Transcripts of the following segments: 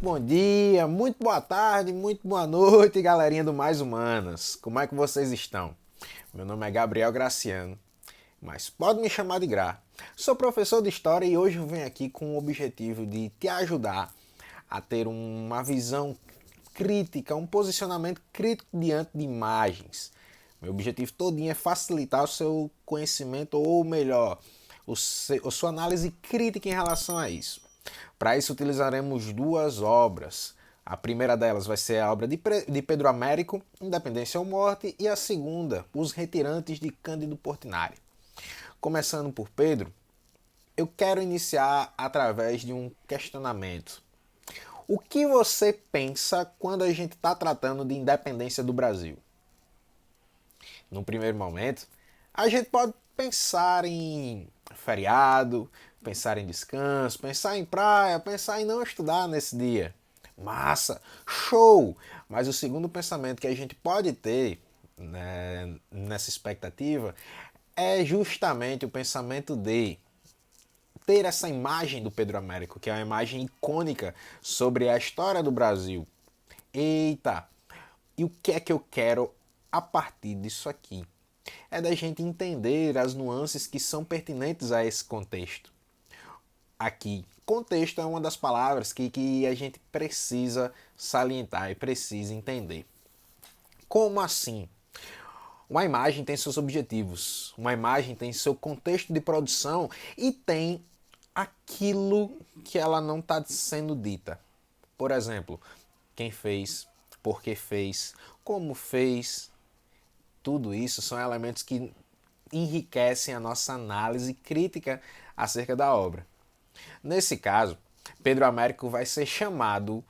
bom dia, muito boa tarde, muito boa noite, galerinha do Mais Humanas. Como é que vocês estão? Meu nome é Gabriel Graciano, mas pode me chamar de Gra. Sou professor de História e hoje eu venho aqui com o objetivo de te ajudar a ter uma visão crítica, um posicionamento crítico diante de imagens. Meu objetivo todinho é facilitar o seu conhecimento, ou melhor, a sua análise crítica em relação a isso. Para isso utilizaremos duas obras. A primeira delas vai ser a obra de Pedro Américo, Independência ou Morte, e a segunda, Os Retirantes de Cândido Portinari. Começando por Pedro, eu quero iniciar através de um questionamento. O que você pensa quando a gente está tratando de independência do Brasil? Num primeiro momento, a gente pode pensar em feriado, pensar em descanso, pensar em praia, pensar em não estudar nesse dia. Massa, show! Mas o segundo pensamento que a gente pode ter, né, nessa expectativa é justamente o pensamento de ter essa imagem do Pedro Américo, que é uma imagem icônica sobre a história do Brasil. Eita! E o que é que eu quero a partir disso aqui? É da gente entender as nuances que são pertinentes a esse contexto. Aqui, contexto é uma das palavras que a gente precisa salientar e precisa entender. Como assim? Uma imagem tem seus objetivos, uma imagem tem seu contexto de produção e tem aquilo que ela não está sendo dita. Por exemplo, quem fez, por que fez, como fez. Tudo isso são elementos que enriquecem a nossa análise crítica acerca da obra. Nesse caso, Pedro Américo vai ser chamado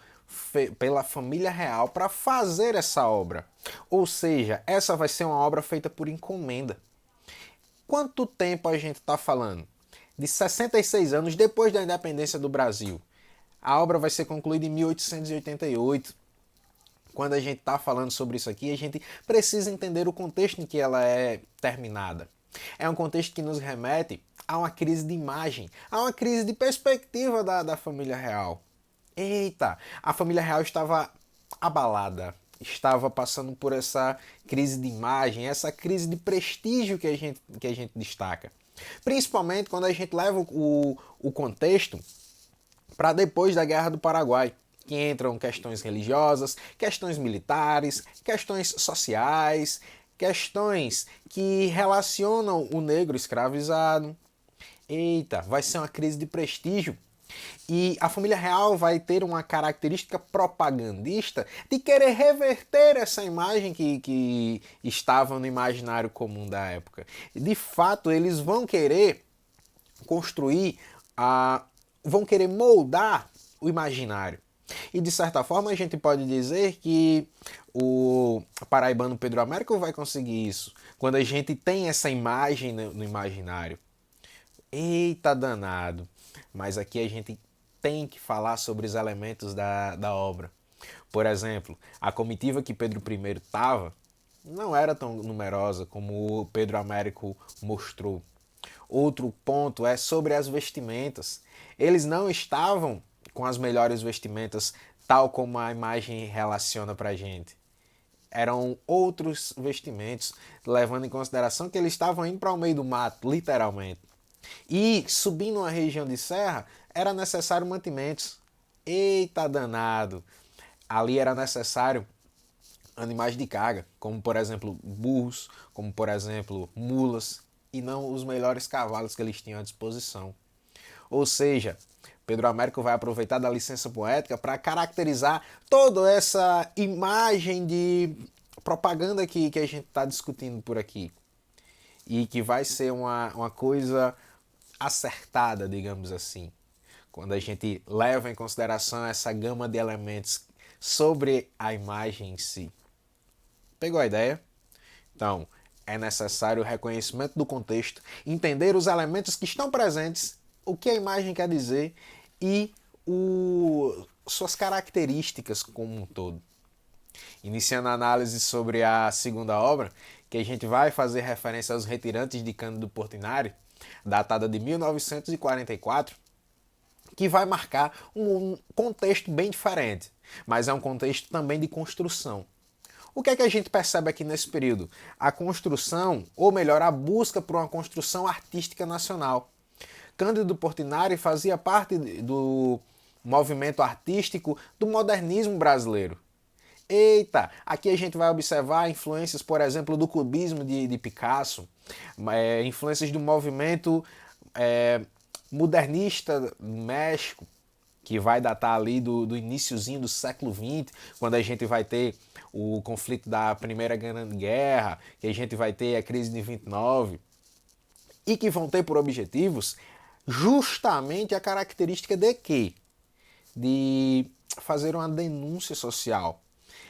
pela família real para fazer essa obra. Ou seja, essa vai ser uma obra feita por encomenda. Quanto tempo a gente está falando? De 66 anos depois da independência do Brasil. A obra vai ser concluída em 1888. Quando a gente está falando sobre isso aqui, a gente precisa entender o contexto em que ela é terminada. É um contexto que nos remete a uma crise de imagem, a uma crise de perspectiva da família real. Eita, a família real estava abalada, estava passando por essa crise de imagem, essa crise de prestígio que a gente destaca. Principalmente quando a gente leva o contexto para depois da Guerra do Paraguai, que entram questões religiosas, questões militares, questões sociais, questões que relacionam o negro escravizado. Eita, vai ser uma crise de prestígio. E a família real vai ter uma característica propagandista de querer reverter essa imagem que estava no imaginário comum da época. De fato, eles vão querer construir, vão querer moldar o imaginário. E de certa forma a gente pode dizer que o paraibano Pedro Américo vai conseguir isso. Quando a gente tem essa imagem no imaginário. Eita danado! Mas aqui a gente tem que falar sobre os elementos da obra. Por exemplo, a comitiva que Pedro I estava não era tão numerosa como o Pedro Américo mostrou. Outro ponto é sobre as vestimentas. Eles não estavam com as melhores vestimentas, tal como a imagem relaciona pra gente. Eram outros vestimentos, levando em consideração que eles estavam indo para o meio do mato, literalmente. E subindo uma região de serra, era necessário mantimentos. Eita danado! Ali era necessário animais de carga, como por exemplo burros, como por exemplo mulas, e não os melhores cavalos que eles tinham à disposição. Ou seja, Pedro Américo vai aproveitar da licença poética para caracterizar toda essa imagem de propaganda que a gente está discutindo por aqui. E que vai ser uma coisa acertada, digamos assim, quando a gente leva em consideração essa gama de elementos sobre a imagem em si. Pegou a ideia? Então, é necessário o reconhecimento do contexto, entender os elementos que estão presentes, o que a imagem quer dizer e suas características como um todo. Iniciando a análise sobre a segunda obra, que a gente vai fazer referência aos Retirantes de Cândido Portinari, datada de 1944, que vai marcar um contexto bem diferente, mas é um contexto também de construção. O que é que a gente percebe aqui nesse período? A construção, ou melhor, a busca por uma construção artística nacional. Cândido Portinari fazia parte do movimento artístico do modernismo brasileiro. Eita, aqui a gente vai observar influências, por exemplo, do cubismo de Picasso, influências do movimento modernista do México, que vai datar ali do iniciozinho do século XX, quando a gente vai ter o conflito da Primeira Grande Guerra, que a gente vai ter a crise de 29, e que vão ter por objetivos justamente a característica de quê? De fazer uma denúncia social,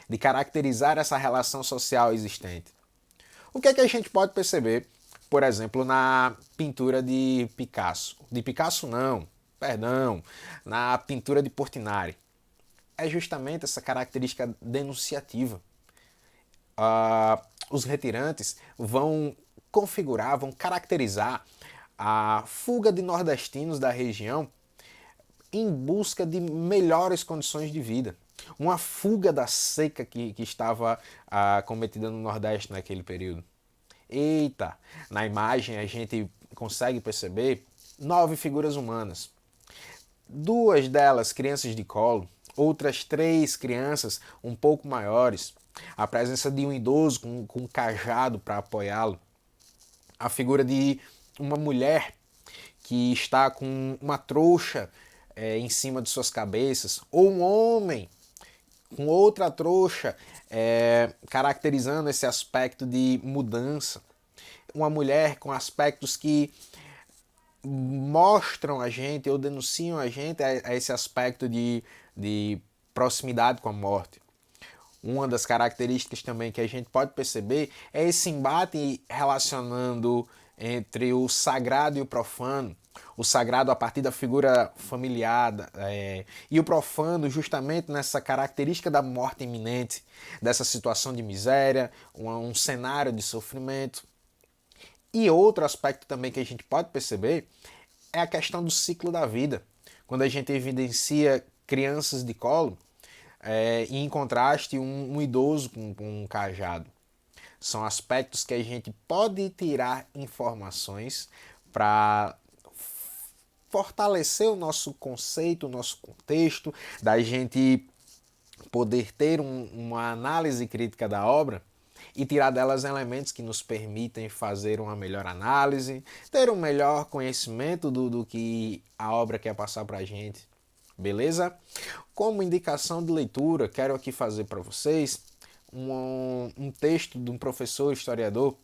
de caracterizar essa relação social existente. O que é que a gente pode perceber, por exemplo, na pintura de Picasso? De Picasso não, perdão, na pintura de Portinari. É justamente essa característica denunciativa. Os retirantes vão configurar, vão caracterizar a fuga de nordestinos da região em busca de melhores condições de vida. Uma fuga da seca que estava cometida no Nordeste naquele período. Eita, na imagem a gente consegue perceber 9 figuras humanas. 2 delas crianças de colo, outras 3 crianças um pouco maiores, a presença de um idoso com um cajado para apoiá-lo, a figura de uma mulher que está com uma trouxa em cima de suas cabeças, ou um homem com outra trouxa caracterizando esse aspecto de mudança, uma mulher com aspectos que mostram a gente ou denunciam a gente a esse aspecto de proximidade com a morte. Uma das características também que a gente pode perceber é esse embate relacionando entre o sagrado e o profano. O sagrado a partir da figura familiar e o profano justamente nessa característica da morte iminente, dessa situação de miséria, um cenário de sofrimento. E outro aspecto também que a gente pode perceber é a questão do ciclo da vida. Quando a gente evidencia crianças de colo e em contraste um idoso com um cajado. São aspectos que a gente pode tirar informações para fortalecer o nosso conceito, o nosso contexto, da gente poder ter uma análise crítica da obra e tirar delas elementos que nos permitem fazer uma melhor análise, ter um melhor conhecimento do que a obra quer passar para a gente. Beleza? Como indicação de leitura, quero aqui fazer para vocês um texto de um professor historiador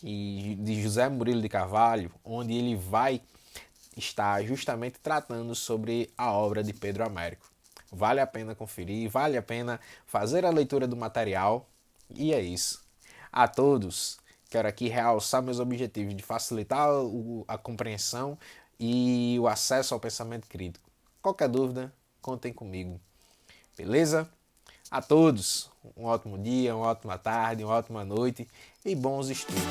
de José Murilo de Carvalho, onde ele vai estar justamente tratando sobre a obra de Pedro Américo. Vale a pena conferir, vale a pena fazer a leitura do material. E é isso. A todos, quero aqui realçar meus objetivos de facilitar a compreensão e o acesso ao pensamento crítico. Qualquer dúvida, contem comigo. Beleza? A todos, um ótimo dia, uma ótima tarde, uma ótima noite e bons estudos.